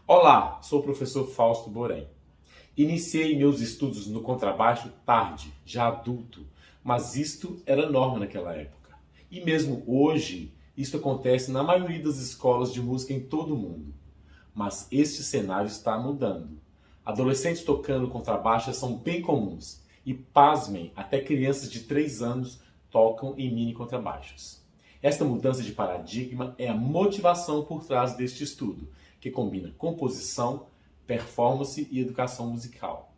Olá, sou o professor Fausto Borém. Iniciei meus estudos no contrabaixo tarde, já adulto, mas isto era norma naquela época. E mesmo hoje, isto acontece na maioria das escolas de música em todo o mundo. Mas este cenário está mudando. Adolescentes tocando contrabaixo são bem comuns e, pasmem, até crianças de 3 anos tocam em mini contrabaixos. Esta mudança de paradigma é a motivação por trás deste estudo, que combina composição, performance e educação musical.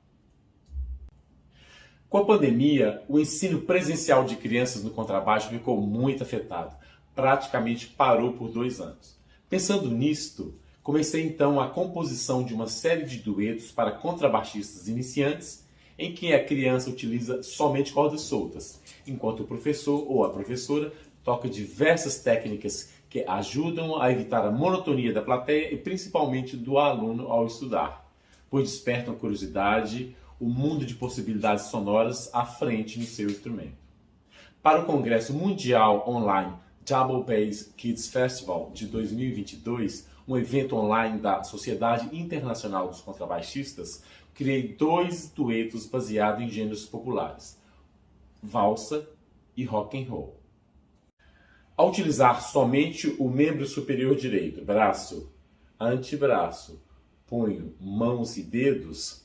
Com a pandemia, o ensino presencial de crianças no contrabaixo ficou muito afetado. Praticamente parou por 2 anos. Pensando nisto, comecei então a composição de uma série de duetos para contrabaixistas iniciantes, em que a criança utiliza somente cordas soltas, enquanto o professor ou a professora toca diversas técnicas que ajudam a evitar a monotonia da plateia e principalmente do aluno ao estudar, pois despertam a curiosidade, o mundo de possibilidades sonoras à frente no seu instrumento. Para o Congresso Mundial Online Double Bass Kids Festival de 2022, um evento online da Sociedade Internacional dos Contrabaixistas, criei 2 duetos baseados em gêneros populares, valsa e rock and roll. Ao utilizar somente o membro superior direito, braço, antebraço, punho, mãos e dedos,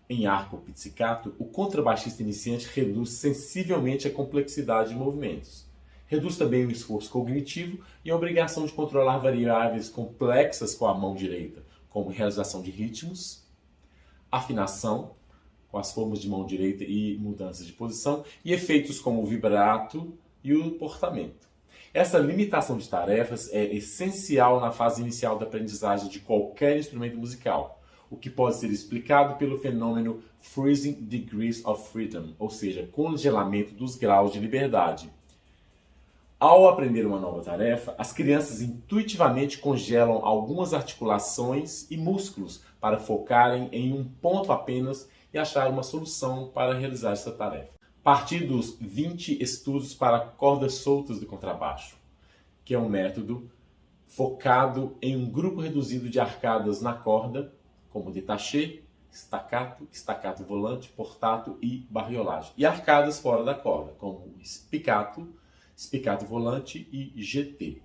em arco pizzicato, o contrabaixista iniciante reduz sensivelmente a complexidade de movimentos. Reduz também o esforço cognitivo e a obrigação de controlar variáveis complexas com a mão direita, como realização de ritmos, afinação, com as formas de mão direita e mudanças de posição, e efeitos como o vibrato e o portamento. Essa limitação de tarefas é essencial na fase inicial da aprendizagem de qualquer instrumento musical, o que pode ser explicado pelo fenômeno Freezing Degrees of Freedom, ou seja, congelamento dos graus de liberdade. Ao aprender uma nova tarefa, as crianças intuitivamente congelam algumas articulações e músculos para focarem em um ponto apenas e achar uma solução para realizar essa tarefa. A partir dos 20 estudos para cordas soltas do contrabaixo, que é um método focado em um grupo reduzido de arcadas na corda, como détaché, staccato, staccato volante, portato e barriolagem. E arcadas fora da corda, como spiccato, spiccato volante e GT.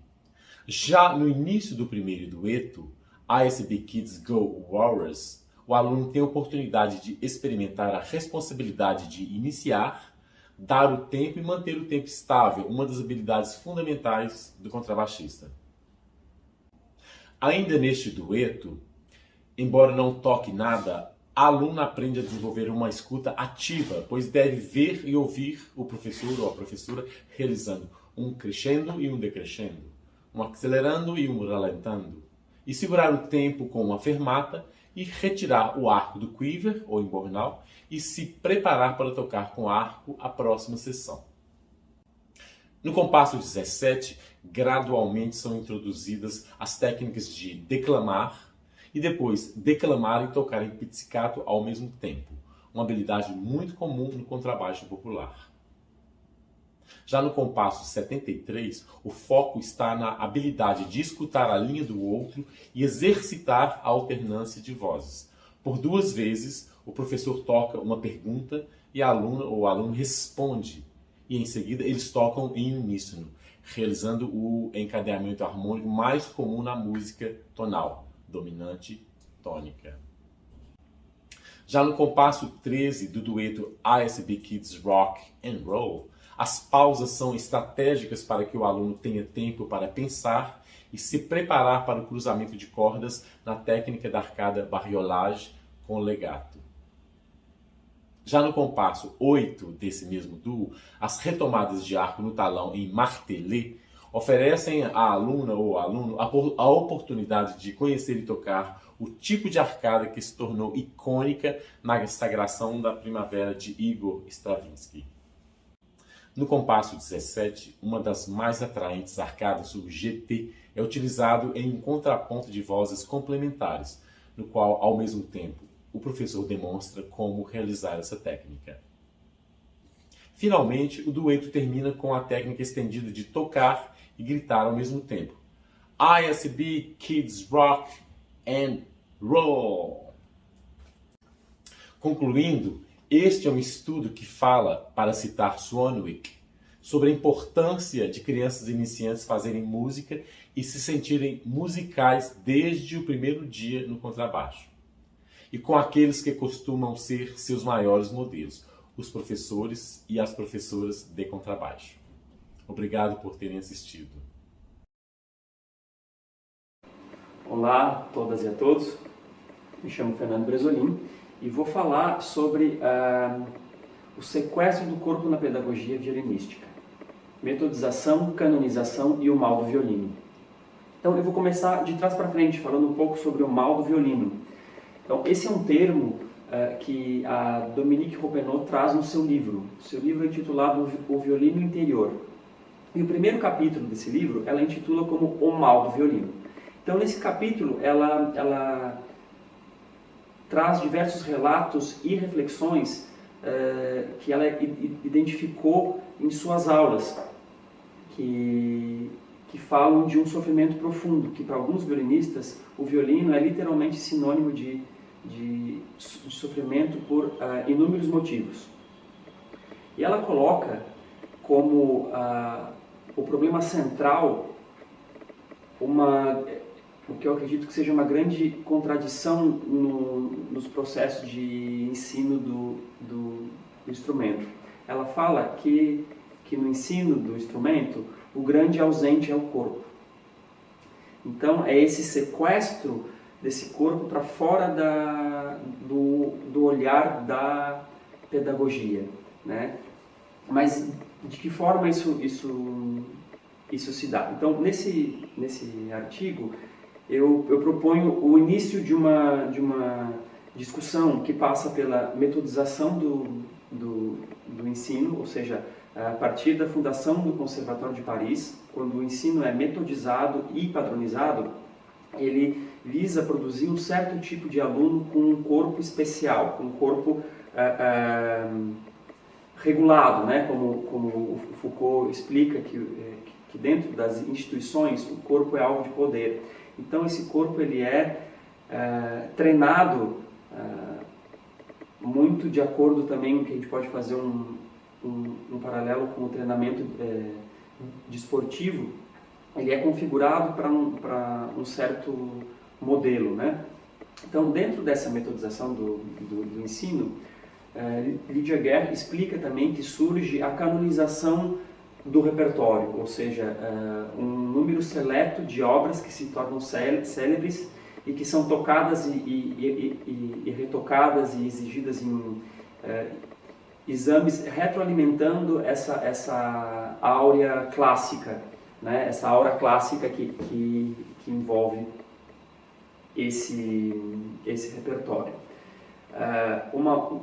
Já no início do primeiro dueto, ASB Kids Go Warriors, o aluno tem a oportunidade de experimentar a responsabilidade de iniciar, dar o tempo e manter o tempo estável, uma das habilidades fundamentais do contrabaixista. Ainda neste dueto, embora não toque nada, a aluna aprende a desenvolver uma escuta ativa, pois deve ver e ouvir o professor ou a professora realizando um crescendo e um decrescendo, um acelerando e um ralentando, e segurar o tempo com uma fermata e retirar o arco do quiver ou embornal e se preparar para tocar com arco a próxima sessão. No compasso 17, gradualmente são introduzidas as técnicas de declamar e depois declamar e tocar em pizzicato ao mesmo tempo, uma habilidade muito comum no contrabaixo popular. Já no compasso 73, o foco está na habilidade de escutar a linha do outro e exercitar a alternância de vozes. Por 2 vezes, o professor toca uma pergunta e a aluna ou o aluno responde, e em seguida eles tocam em uníssono, realizando o encadeamento harmônico mais comum na música tonal, dominante, tônica. Já no compasso 13 do dueto ASB Kids Rock and Roll, as pausas são estratégicas para que o aluno tenha tempo para pensar e se preparar para o cruzamento de cordas na técnica da arcada barriolage com legato. Já no compasso 8 desse mesmo duo, as retomadas de arco no talão em martelé oferecem à aluna ou aluno a oportunidade de conhecer e tocar o tipo de arcada que se tornou icônica na sagração da primavera de Igor Stravinsky. No compasso 17, uma das mais atraentes arcadas, o GT, é utilizado em um contraponto de vozes complementares, no qual, ao mesmo tempo, o professor demonstra como realizar essa técnica. Finalmente, o dueto termina com a técnica estendida de tocar e gritar ao mesmo tempo. ASB Kids Rock and Roll! Concluindo, este é um estudo que fala, para citar Swanwick, sobre a importância de crianças iniciantes fazerem música e se sentirem musicais desde o primeiro dia no contrabaixo. E com aqueles que costumam ser seus maiores modelos, os professores e as professoras de contrabaixo. Obrigado por terem assistido. Olá a todas e a todos, me chamo Fernando Bresolin e vou falar sobre o sequestro do corpo na pedagogia violinística, metodização, canonização e o mal do violino. Então eu vou começar de trás para frente, falando um pouco sobre o mal do violino. Então esse é um termo que a Dominique Ropenot traz no seu livro. O seu livro é intitulado O Violino Interior. E o primeiro capítulo desse livro, ela intitula como O Mal do Violino. Então nesse capítulo ela traz diversos relatos e reflexões que ela identificou em suas aulas, que falam de um sofrimento profundo, que para alguns violinistas o violino é literalmente sinônimo de sofrimento por inúmeros motivos. E ela coloca como o problema central o que eu acredito que seja uma grande contradição nos processos de ensino do instrumento. Ela fala que no ensino do instrumento o grande ausente é o corpo. Então é esse sequestro desse corpo para fora do olhar da pedagogia, né? Mas de que forma isso se dá? Então nesse artigo eu proponho o início de uma discussão que passa pela metodização do ensino, ou seja, a partir da fundação do Conservatório de Paris, quando o ensino é metodizado e padronizado, ele visa produzir um certo tipo de aluno com um corpo especial, com um corpo regulado, né? Como o Foucault explica que dentro das instituições o corpo é alvo de poder. Então esse corpo ele é treinado muito de acordo também, que a gente pode fazer um paralelo com o treinamento desportivo, ele é configurado para um certo modelo, né? Então dentro dessa metodização do ensino, Lydia Guerre explica também que surge a canonização do repertório, ou seja, um número seleto de obras que se tornam célebres e que são tocadas e retocadas e exigidas em exames retroalimentando essa áurea clássica, né? Essa aura clássica que envolve esse repertório. Uma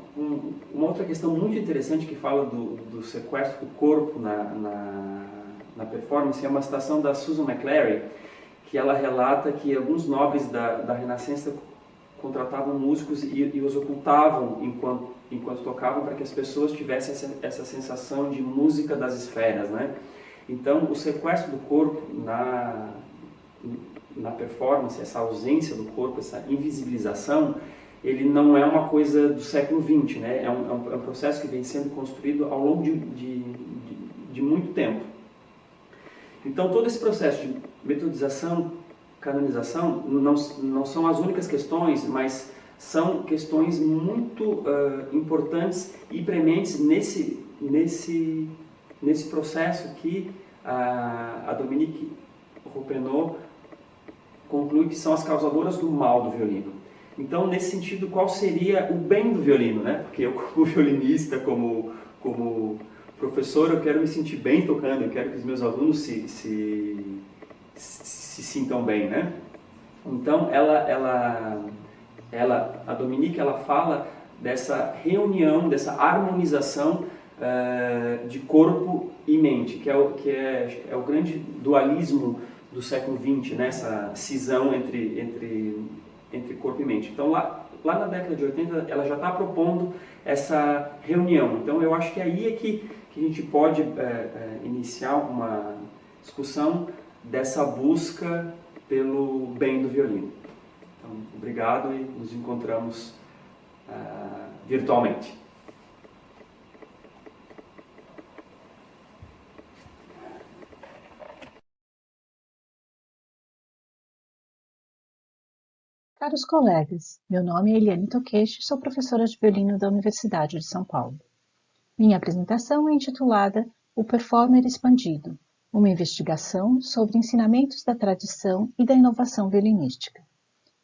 outra questão muito interessante que fala do sequestro do corpo na performance é uma citação da Susan McClary, que ela relata que alguns nobres da Renascença contratavam músicos e os ocultavam enquanto tocavam, para que as pessoas tivessem essa sensação de música das esferas, né? Então o sequestro do corpo na performance, essa ausência do corpo, essa invisibilização, ele não é uma coisa do século XX, né? É um processo que vem sendo construído ao longo de muito tempo. Então todo esse processo de metodização, canonização, não são as únicas questões, mas são questões muito importantes e prementes nesse processo que a Dominique Ropenot conclui que são as causadoras do mal do violino. Então, nesse sentido, qual seria o bem do violino, né? Porque eu, como violinista, como professor, eu quero me sentir bem tocando, eu quero que os meus alunos se sintam bem, né? Então, a Dominique, ela fala dessa reunião, dessa harmonização de corpo e mente, que é o grande dualismo do século XX, né? Essa cisão entre corpo e mente. Então, lá na década de 80, ela já está propondo essa reunião. Então, eu acho que aí é que a gente pode iniciar uma discussão dessa busca pelo bem do violino. Então, Então, obrigado e nos encontramos virtualmente. Caros colegas, meu nome é Eliane Toquechi, sou professora de violino da Universidade de São Paulo. Minha apresentação é intitulada O Performer Expandido, uma investigação sobre ensinamentos da tradição e da inovação violinística.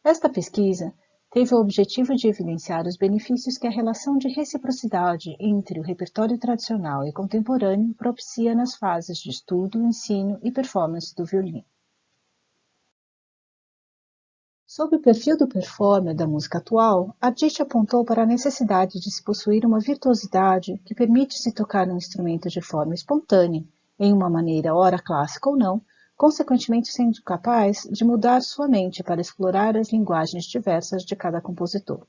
Esta pesquisa teve o objetivo de evidenciar os benefícios que a relação de reciprocidade entre o repertório tradicional e contemporâneo propicia nas fases de estudo, ensino e performance do violino. Sob o perfil do performer da música atual, Arditi apontou para a necessidade de se possuir uma virtuosidade que permite se tocar um instrumento de forma espontânea, em uma maneira ora clássica ou não, consequentemente sendo capaz de mudar sua mente para explorar as linguagens diversas de cada compositor.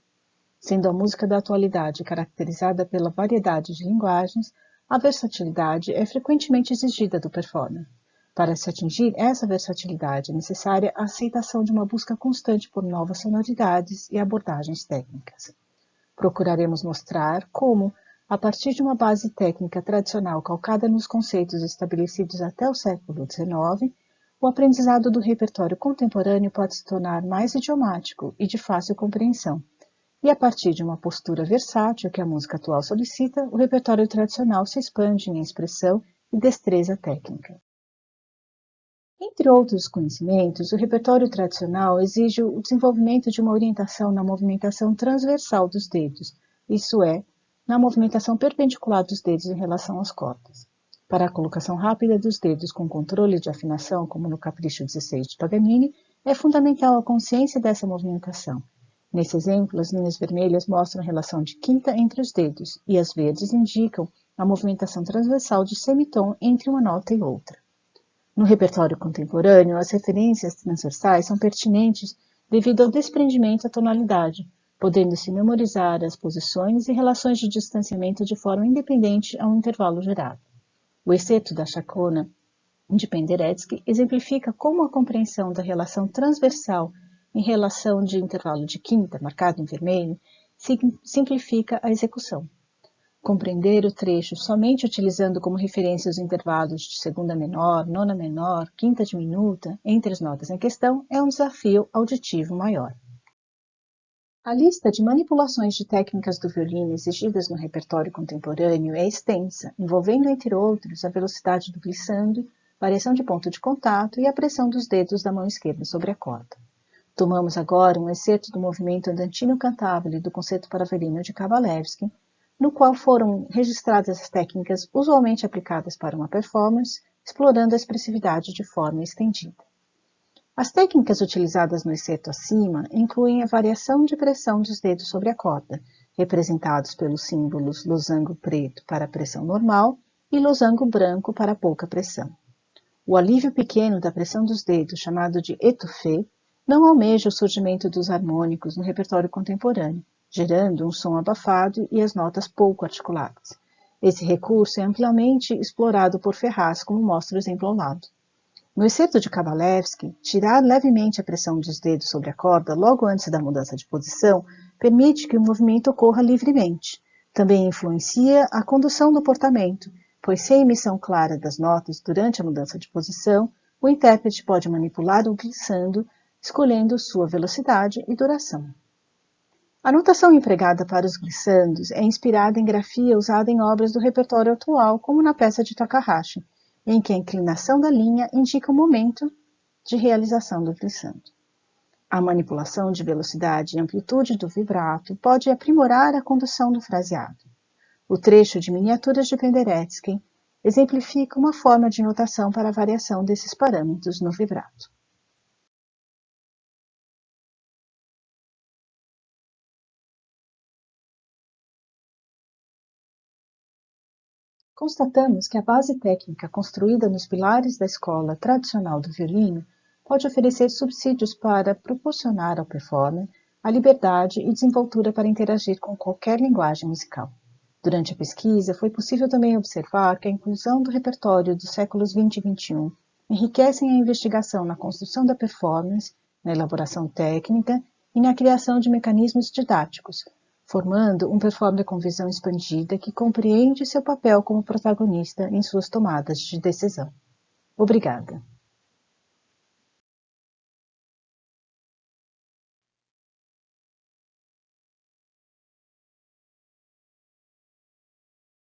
Sendo a música da atualidade caracterizada pela variedade de linguagens, a versatilidade é frequentemente exigida do performer. Para se atingir essa versatilidade, é necessária a aceitação de uma busca constante por novas sonoridades e abordagens técnicas. Procuraremos mostrar como, a partir de uma base técnica tradicional calcada nos conceitos estabelecidos até o século XIX, o aprendizado do repertório contemporâneo pode se tornar mais idiomático e de fácil compreensão. E a partir de uma postura versátil que a música atual solicita, o repertório tradicional se expande em expressão e destreza técnica. Entre outros conhecimentos, o repertório tradicional exige o desenvolvimento de uma orientação na movimentação transversal dos dedos, isso é, na movimentação perpendicular dos dedos em relação às cordas. Para a colocação rápida dos dedos com controle de afinação, como no Capricho 16 de Paganini, é fundamental a consciência dessa movimentação. Nesse exemplo, as linhas vermelhas mostram a relação de quinta entre os dedos, e as verdes indicam a movimentação transversal de semitom entre uma nota e outra. No repertório contemporâneo, as referências transversais são pertinentes devido ao desprendimento à tonalidade, podendo-se memorizar as posições e relações de distanciamento de forma independente a um intervalo gerado. O excerto da Chacona, de Penderecki, exemplifica como a compreensão da relação transversal em relação de intervalo de quinta, marcado em vermelho, simplifica a execução. Compreender o trecho somente utilizando como referência os intervalos de segunda menor, nona menor, quinta diminuta entre as notas em questão é um desafio auditivo maior. A lista de manipulações de técnicas do violino exigidas no repertório contemporâneo é extensa, envolvendo, entre outros, a velocidade do glissando, variação de ponto de contato e a pressão dos dedos da mão esquerda sobre a corda. Tomamos agora um excerto do movimento andantino cantabile do Concerto para Violino de Kabalevsky, no qual foram registradas as técnicas usualmente aplicadas para uma performance, explorando a expressividade de forma estendida. As técnicas utilizadas no excerto acima incluem a variação de pressão dos dedos sobre a corda, representados pelos símbolos losango preto para a pressão normal e losango branco para pouca pressão. O alívio pequeno da pressão dos dedos, chamado de étouffé, não almeja o surgimento dos harmônicos no repertório contemporâneo, gerando um som abafado e as notas pouco articuladas. Esse recurso é amplamente explorado por Ferraz, como mostra o exemplo ao lado. No excerto de Kabalevsky, tirar levemente a pressão dos dedos sobre a corda logo antes da mudança de posição permite que o movimento ocorra livremente. Também influencia a condução do portamento, pois sem emissão clara das notas durante a mudança de posição, o intérprete pode manipular o glissando, escolhendo sua velocidade e duração. A notação empregada para os glissandos é inspirada em grafia usada em obras do repertório atual, como na peça de Takahashi, em que a inclinação da linha indica o momento de realização do glissando. A manipulação de velocidade e amplitude do vibrato pode aprimorar a condução do fraseado. O trecho de Miniaturas de Penderecki exemplifica uma forma de notação para a variação desses parâmetros no vibrato. Constatamos que a base técnica construída nos pilares da escola tradicional do violino pode oferecer subsídios para proporcionar ao performer a liberdade e desenvoltura para interagir com qualquer linguagem musical. Durante a pesquisa, foi possível também observar que a inclusão do repertório dos séculos XX e XXI enriquecem a investigação na construção da performance, na elaboração técnica e na criação de mecanismos didáticos, formando um performer com visão expandida que compreende seu papel como protagonista em suas tomadas de decisão. Obrigada.